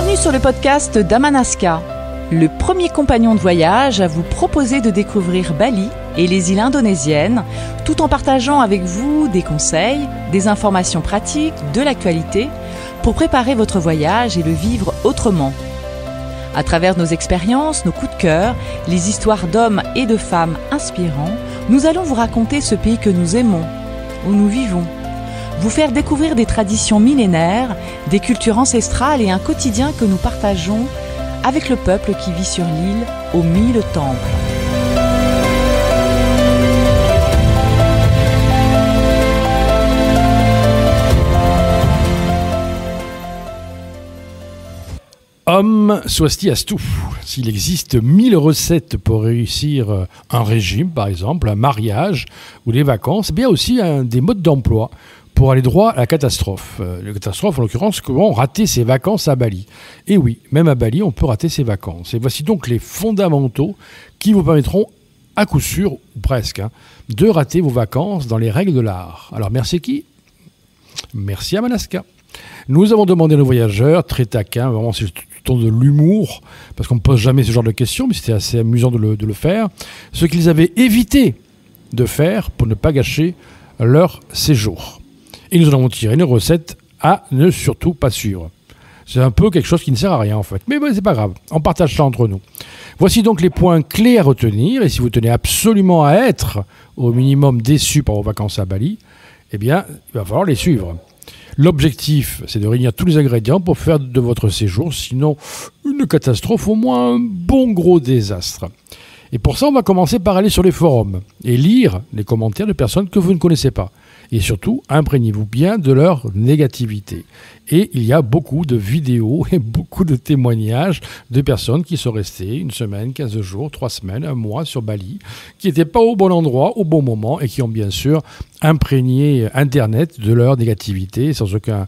Bienvenue sur le podcast d'Amanaska, le premier compagnon de voyage à vous proposer de découvrir Bali et les îles indonésiennes, tout en partageant avec vous des conseils, des informations pratiques, de l'actualité, pour préparer votre voyage et le vivre autrement. À travers nos expériences, nos coups de cœur, les histoires d'hommes et de femmes inspirants, nous allons vous raconter ce pays que nous aimons, où nous vivons. Vous faire découvrir des traditions millénaires, des cultures ancestrales et un quotidien que nous partageons avec le peuple qui vit sur l'île aux 1000 temples. Om Swastiastu. S'il existe 1000 recettes pour réussir un régime, par exemple, un mariage ou des vacances, il y a aussi des modes d'emploi pour aller droit à la catastrophe. La catastrophe, en l'occurrence, comment rater ses vacances à Bali. Et oui, même à Bali, on peut rater ses vacances. Et voici donc les fondamentaux qui vous permettront, à coup sûr, ou presque, de rater vos vacances dans les règles de l'art. Alors, merci qui ? Merci à Amanaska. Nous avons demandé à nos voyageurs, très taquins, vraiment c'est tout le temps de l'humour, parce qu'on ne pose jamais ce genre de questions, mais c'était assez amusant de le faire, ce qu'ils avaient évité de faire pour ne pas gâcher leur séjour. Et nous en avons tiré une recette à ne surtout pas suivre. C'est un peu quelque chose qui ne sert à rien en fait, mais bon, c'est pas grave, on partage ça entre nous. Voici donc les points clés à retenir, et si vous tenez absolument à être au minimum déçu par vos vacances à Bali, eh bien, il va falloir les suivre. L'objectif, c'est de réunir tous les ingrédients pour faire de votre séjour, sinon une catastrophe, au moins un bon gros désastre. Et pour ça, on va commencer par aller sur les forums et lire les commentaires de personnes que vous ne connaissez pas. Et surtout, imprégnez-vous bien de leur négativité. Et il y a beaucoup de vidéos et beaucoup de témoignages de personnes qui sont restées une semaine, 15 jours, 3 semaines, un mois sur Bali, qui n'étaient pas au bon endroit, au bon moment, et qui ont bien sûr imprégné Internet de leur négativité, sans aucun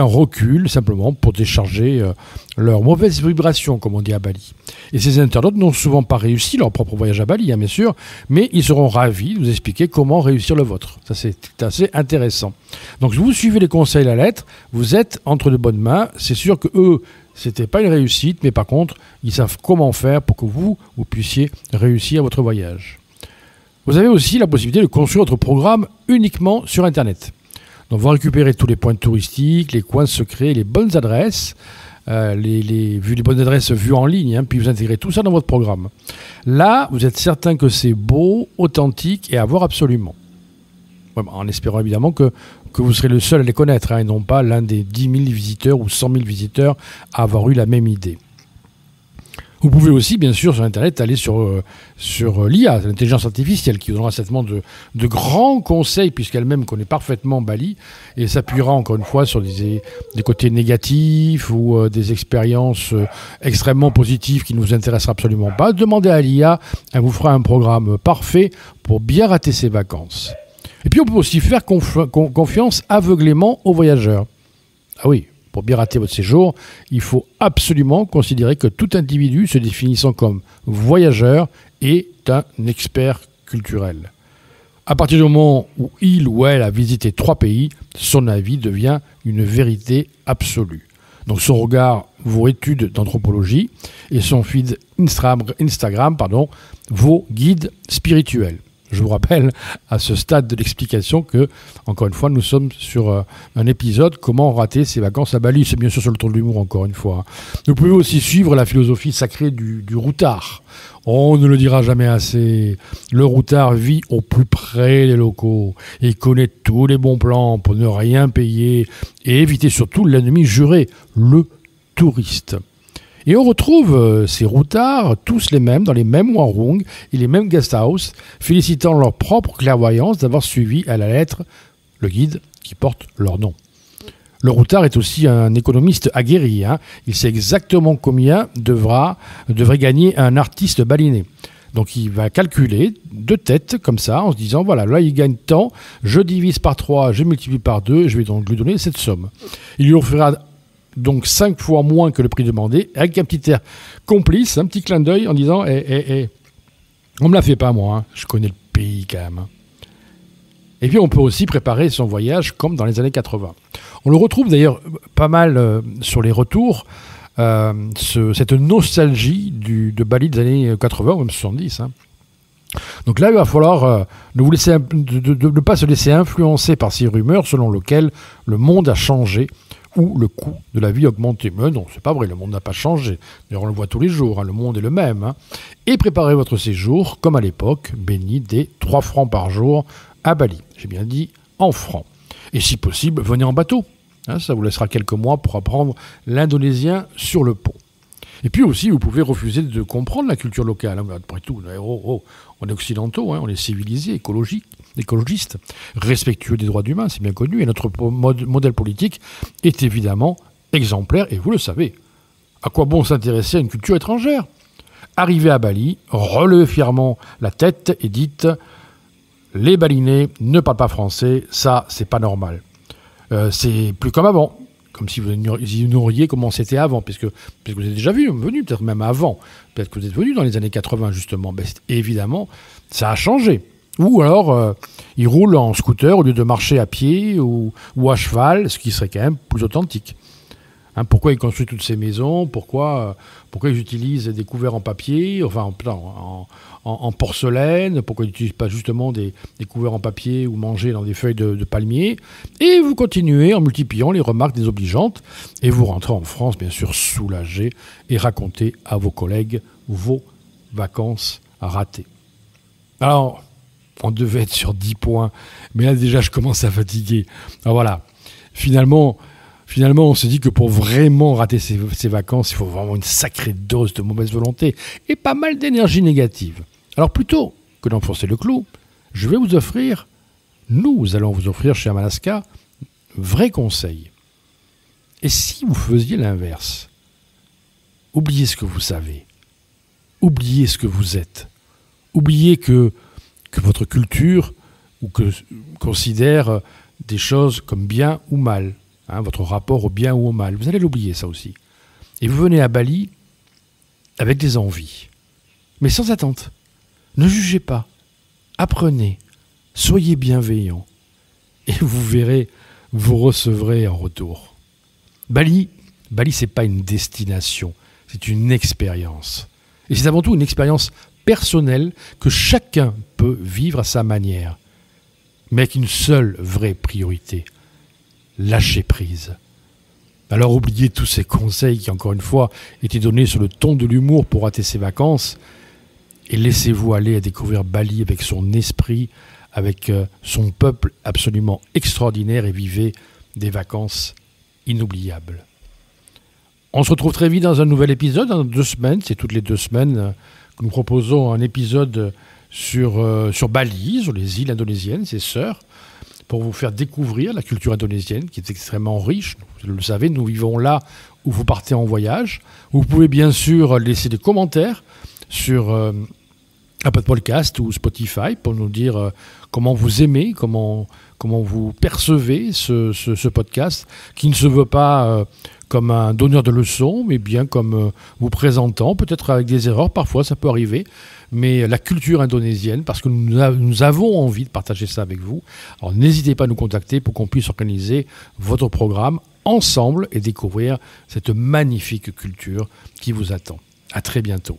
recul, simplement pour décharger leurs mauvaises vibrations, comme on dit à Bali. Et ces internautes n'ont souvent pas réussi leur propre voyage à Bali, bien sûr, mais ils seront ravis de vous expliquer comment réussir le vôtre. Ça, c'est assez intéressant. Donc, si vous suivez les conseils à la lettre, vous êtes entre de bonnes mains. C'est sûr que eux, c'était pas une réussite, mais par contre, ils savent comment faire pour que vous puissiez réussir votre voyage. Vous avez aussi la possibilité de construire votre programme uniquement sur Internet. Donc, vous récupérez tous les points touristiques, les coins secrets, les bonnes adresses, les bonnes adresses vues en ligne, puis vous intégrez tout ça dans votre programme. Là, vous êtes certain que c'est beau, authentique et à voir absolument. En espérant évidemment que vous serez le seul à les connaître, et non pas l'un des 10 000 visiteurs ou 100 000 visiteurs à avoir eu la même idée. Vous pouvez aussi, bien sûr, sur Internet, aller sur l'IA, l'intelligence artificielle, qui vous donnera certainement de grands conseils, puisqu'elle-même connaît parfaitement Bali, et s'appuiera encore une fois sur des côtés négatifs ou des expériences extrêmement positives qui ne vous intéressera absolument pas. Demandez à l'IA, elle vous fera un programme parfait pour bien rater ses vacances. Et puis on peut aussi faire confiance aveuglément aux voyageurs. Ah oui, pour bien rater votre séjour, il faut absolument considérer que tout individu se définissant comme voyageur est un expert culturel. À partir du moment où il ou elle a visité 3 pays, son avis devient une vérité absolue. Donc son regard vaut étude d'anthropologie et son feed Instagram vaut guide spirituel. Je vous rappelle à ce stade de l'explication que, encore une fois, nous sommes sur un épisode « Comment rater ses vacances à Bali ». C'est bien sûr sur le ton de l'humour, encore une fois. Vous pouvez aussi suivre la philosophie sacrée du routard. On ne le dira jamais assez. Le routard vit au plus près des locaux. Il connaît tous les bons plans pour ne rien payer et éviter surtout l'ennemi juré, le touriste. Et on retrouve ces routards, tous les mêmes, dans les mêmes warung et les mêmes guest-house, félicitant leur propre clairvoyance d'avoir suivi à la lettre le guide qui porte leur nom. Le routard est aussi un économiste aguerri. Il sait exactement combien devrait gagner un artiste balinais. Donc il va calculer de tête, comme ça, en se disant, voilà, là il gagne tant, je divise par 3, je multiplie par 2, je vais donc lui donner cette somme. Il lui offrira donc 5 fois moins que le prix demandé, avec un petit air complice, un petit clin d'œil en disant on me la fait pas moi, je connais le pays quand même. Et puis on peut aussi préparer son voyage comme dans les années 80. On le retrouve d'ailleurs pas mal sur les retours, cette nostalgie de Bali des années 80 ou même 70. Hein. Donc là, il va falloir ne pas se laisser influencer par ces rumeurs selon lesquelles le monde a changé ou le coût de la vie a augmenté. Mais non, c'est pas vrai, le monde n'a pas changé. D'ailleurs, on le voit tous les jours, hein, le monde est le même. Hein. Et préparez votre séjour, comme à l'époque, béni des 3 francs par jour à Bali. J'ai bien dit en francs. Et si possible, venez en bateau. Hein, ça vous laissera quelques mois pour apprendre l'indonésien sur le pont. Et puis aussi, vous pouvez refuser de comprendre la culture locale. Hein. Après tout, on est occidentaux, hein, on est civilisés, écologistes, respectueux des droits humains, c'est bien connu. Et notre modèle politique est évidemment exemplaire, et vous le savez. À quoi bon s'intéresser à une culture étrangère ? Arrivez à Bali, relevez fièrement la tête et dites « Les Balinais ne parlent pas français, ça, c'est pas normal. C'est plus comme avant. » Comme si vous ignoriez comment c'était avant, puisque vous êtes déjà venu, peut-être même avant. Peut-être que vous êtes venu dans les années 80, justement. Ben, évidemment, ça a changé. Ou alors, ils roulent en scooter au lieu de marcher à pied ou à cheval, ce qui serait quand même plus authentique. Hein, pourquoi ils construisent toutes ces maisons ? Pourquoi ils utilisent des couverts en papier, enfin en porcelaine ? Pourquoi ils n'utilisent pas justement des couverts en papier ou manger dans des feuilles de palmier ? Et vous continuez en multipliant les remarques désobligeantes et vous rentrez en France, bien sûr, soulagé et racontez à vos collègues vos vacances ratées. Alors, on devait être sur 10 points, mais là déjà je commence à fatiguer. Alors voilà, finalement, on se dit que pour vraiment rater ses vacances, il faut vraiment une sacrée dose de mauvaise volonté et pas mal d'énergie négative. Alors plutôt que d'enfoncer le clou, nous allons vous offrir chez Amalaska, vrais conseils. Et si vous faisiez l'inverse ? Oubliez ce que vous savez. Oubliez ce que vous êtes. Oubliez que votre culture considère des choses comme bien ou mal. Hein, votre rapport au bien ou au mal. Vous allez l'oublier, ça aussi. Et vous venez à Bali avec des envies. Mais sans attente. Ne jugez pas. Apprenez. Soyez bienveillants. Et vous verrez, vous recevrez en retour. Bali, c'est pas une destination. C'est une expérience. Et c'est avant tout une expérience personnelle que chacun peut vivre à sa manière. Mais avec une seule vraie priorité. Lâchez prise. Alors oubliez tous ces conseils qui, encore une fois, étaient donnés sur le ton de l'humour pour rater ses vacances et laissez-vous aller à découvrir Bali avec son esprit, avec son peuple absolument extraordinaire et vivez des vacances inoubliables. On se retrouve très vite dans un nouvel épisode, dans 2 semaines. C'est toutes les 2 semaines que nous proposons un épisode sur Bali, sur les îles indonésiennes, ses sœurs, pour vous faire découvrir la culture indonésienne, qui est extrêmement riche. Vous le savez, nous vivons là où vous partez en voyage. Vous pouvez bien sûr laisser des commentaires sur Apple Podcast ou Spotify pour nous dire comment vous aimez, comment vous percevez ce podcast, qui ne se veut pas comme un donneur de leçons, mais bien comme vous présentant, peut-être avec des erreurs, parfois ça peut arriver, mais la culture indonésienne, parce que nous avons envie de partager ça avec vous. Alors n'hésitez pas à nous contacter pour qu'on puisse organiser votre programme ensemble et découvrir cette magnifique culture qui vous attend. À très bientôt.